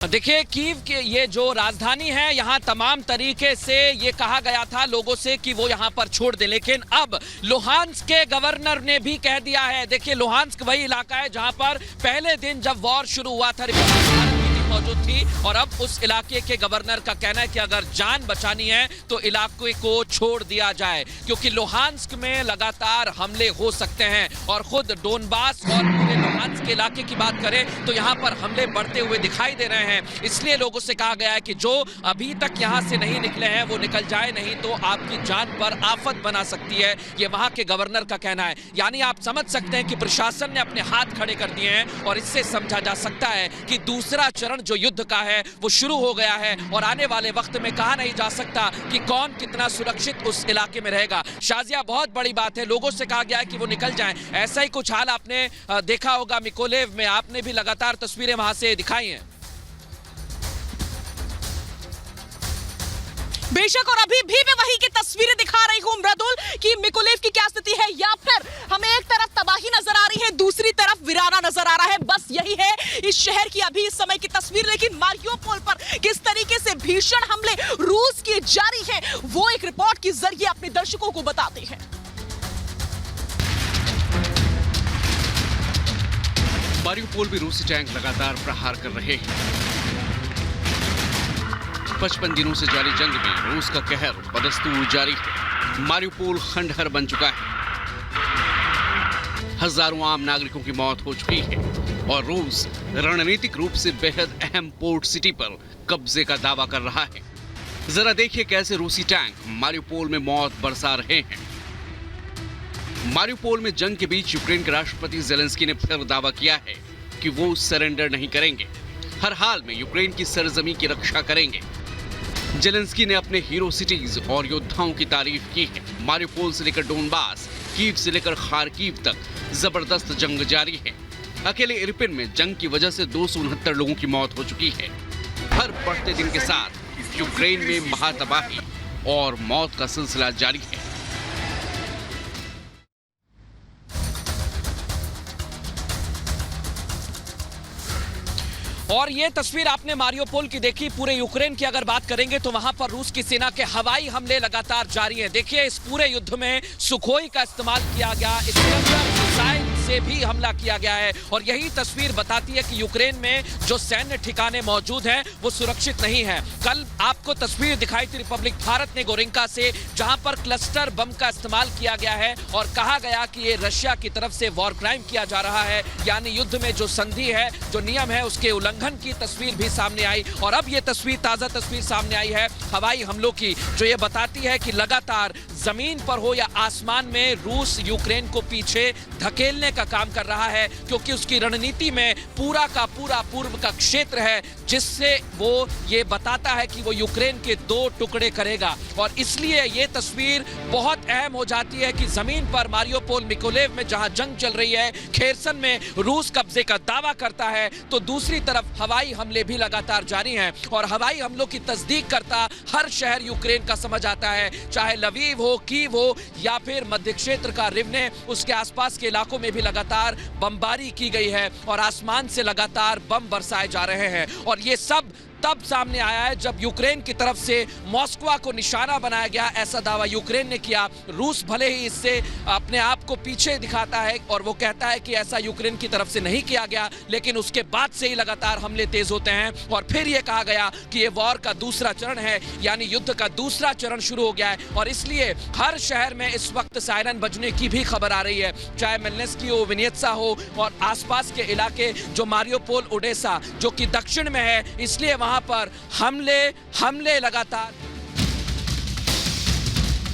देखिए, कीव के ये जो राजधानी है, यहाँ तमाम तरीके से ये कहा गया था लोगों से कि वो यहाँ पर छोड़ दें, लेकिन अब लुहांस्क के गवर्नर ने भी कह दिया है। देखिए, लुहांस्क वही इलाका है जहाँ पर पहले दिन जब वॉर शुरू हुआ था मौजूद थी, और अब उस इलाके के गवर्नर का कहना है कि अगर जान बचानी है तो इलाके को छोड़ दिया जाए, क्योंकि लुहांस्क में लगातार हमले हो सकते हैं। और खुद डोनबास और पूरे लुहांस्क के इलाके की बात करें तो यहाँ पर हमले बढ़ते हुए दिखाई दे रहे हैं। इसलिए लोगों से कहा गया है कि जो अभी तक यहाँ से नहीं निकले हैं वो निकल जाए, नहीं तो आपकी जान पर आफत बना सकती है, ये वहां के गवर्नर का कहना है। यानी आप समझ सकते हैं कि प्रशासन ने अपने हाथ खड़े कर दिए हैं, और इससे समझा जा सकता है कि दूसरा चरण जो युद्ध का है वो शुरू हो गया है, और आने वाले वक्त में कहा नहीं जा सकता कि कौन कितना सुरक्षित उस इलाके में रहेगा। शाजिया, बहुत बड़ी बात है, लोगों से कहा गया है कि वो निकल जाएं। ऐसा ही कुछ हाल आपने देखा होगा मिकोलेव में, आपने भी लगातार तस्वीरें वहां से दिखाई हैं। बेशक, और अभी भी मैं वही की तस्वीरें दिखा रही हूं मृदुल कि मिकोलेव की क्या स्थिति है, या फिर हमें एक तरफ तबाही नजर आ रही है, दूसरी तरफ वीराना नजर आ रहा है। बस यही है इस शहर की अभी इस समय की तस्वीर। लेकिन मारियोपोल पर किस तरीके से भीषण हमले रूस के जारी हैं, वो एक रिपोर्ट के जरिए अपने दर्शकों को बताते हैं। मारियोपोल में रूसी टैंक लगातार प्रहार कर रहे हैं। 55 दिनों से जारी जंग में रूस का कहर बदस्तूर जारी है। मारियोपोल खंडहर बन चुका है, हजारों आम नागरिकों की मौत हो चुकी है, और रूस रणनीतिक रूप से बेहद अहम पोर्ट सिटी पर कब्जे का दावा कर रहा है। जरा देखिए कैसे रूसी टैंक मारियोपोल में मौत बरसा रहे हैं। मारियोपोल में जंग के बीच यूक्रेन के राष्ट्रपति जेलेंस्की ने फिर दावा किया है कि वो सरेंडर नहीं करेंगे, हर हाल में यूक्रेन की सरजमी की रक्षा करेंगे। जेलेंस्की ने अपने हीरो सिटीज और योद्धाओं की तारीफ की है। मारियोपोल से लेकर डोनबास, कीव से लेकर खार्किव तक जबरदस्त जंग जारी है। अकेले इरपिन में जंग की वजह से 269 लोगों की मौत हो चुकी है। हर बढ़ते दिन के साथ यूक्रेन में महातबाही और मौत का सिलसिला जारी है। और ये तस्वीर आपने मारियोपोल की देखी। पूरे यूक्रेन की अगर बात करेंगे तो वहां पर रूस की सेना के हवाई हमले लगातार जारी हैं। देखिए, इस पूरे युद्ध में सुखोई का इस्तेमाल किया गया, मिसाइल से भी हमला किया गया है, और यही तस्वीर बताती है कि यूक्रेन में जो सैन्य ठिकाने मौजूद हैं वो सुरक्षित नहीं है। कल आपको तस्वीर दिखाई थी रिपब्लिक भारत ने गोरिंका से, जहां पर क्लस्टर बम का इस्तेमाल किया गया है और कहा गया कि ये रशिया की तरफ से वॉर क्राइम किया जा रहा है, यानी युद्ध में जो संधि है, जो नियम है, उसके उल्लंघन की तस्वीर भी सामने आई। और अब ये तस्वीर, ताजा तस्वीर सामने आई है हवाई हमलों की, जो ये बताती है कि लगातार जमीन पर हो या आसमान में रूस यूक्रेन को पीछे धकेलने का काम कर रहा है, क्योंकि उसकी रणनीति में पूरा का पूरा पूर्व का क्षेत्र है, जिससे वो ये बताता है कि वो यूक्रेन के 2 टुकड़े करेगा। और इसलिए ये तस्वीर बहुत अहम हो जाती है कि जमीन पर मारियोपोल, मिकोलेव में जहां जंग चल रही है, खेरसन में रूस कब्जे का दावा करता है, तो दूसरी तरफ हवाई हमले भी लगातार जारी हैं। और हवाई हमलों की तस्दीक करता हर शहर यूक्रेन का समझ आता है, चाहे लवीव हो, कीव हो, या फिर मध्य क्षेत्र का रिवने, उसके आसपास के इलाकों में भी लगातार बमबारी की गई है, और आसमान से लगातार बम बरसाए जा रहे हैं। और ये सब तब सामने आया है जब यूक्रेन की तरफ से मॉस्को को निशाना बनाया गया, ऐसा दावा यूक्रेन ने किया। रूस भले ही इससे अपने आप को पीछे दिखाता है और वो कहता है कि ऐसा यूक्रेन की तरफ से नहीं किया गया, लेकिन उसके बाद से ही लगातार हमले तेज होते हैं। और फिर ये कहा गया कि ये वॉर का दूसरा चरण है, यानी युद्ध का दूसरा चरण शुरू हो गया है। और इसलिए हर शहर में इस वक्त सायरन बजने की भी खबर आ रही है, चाहे मेलनेस्की हो, विनियत्सा हो, और आसपास के इलाके जो मारियोपोल, ओडेसा, जो कि दक्षिण में है, इसलिए वहां पर हमले लगातार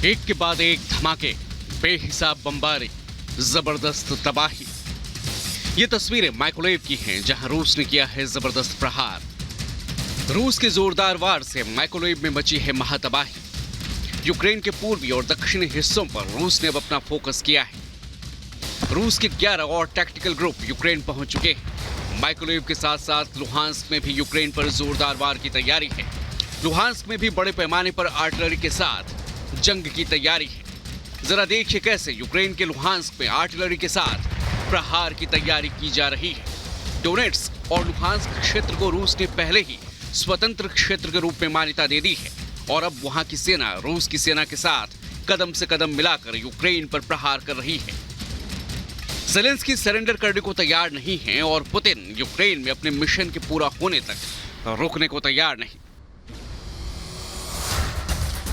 एक के बाद एक धमाके, बेहिसाब बमबारी, जबरदस्त तबाही। ये तस्वीरें माइकोलेव की हैं, जहां रूस ने किया है जबरदस्त प्रहार। रूस के जोरदार वार से माइकोलेव में मची है महातबाही। यूक्रेन के पूर्वी और दक्षिणी हिस्सों पर रूस ने अब अपना फोकस किया है। रूस के 11 और टैक्टिकल ग्रुप यूक्रेन पहुंच चुके हैं। माइकोलेव के साथ साथ लुहांस्क में भी यूक्रेन पर जोरदार वार की तैयारी है। लुहांस्क में भी बड़े पैमाने पर आर्टिलरी के साथ जंग की तैयारी है। जरा देखिए कैसे यूक्रेन के लुहांस्क में आर्टिलरी के साथ प्रहार की तैयारी की जा रही है। डोनेट्स्क, और लुहांस्क क्षेत्र को रूस ने पहले ही स्वतंत्र क्षेत्र के रूप में मान्यता दे दी है और अब वहां की सेना रूस की सेना के साथ कदम से कदम मिलाकर यूक्रेन पर प्रहार कर रही है। ज़ेलेंस्की सरेंडर करने को तैयार नहीं है और पुतिन यूक्रेन में अपने मिशन के पूरा होने तक रुकने को तैयार नहीं।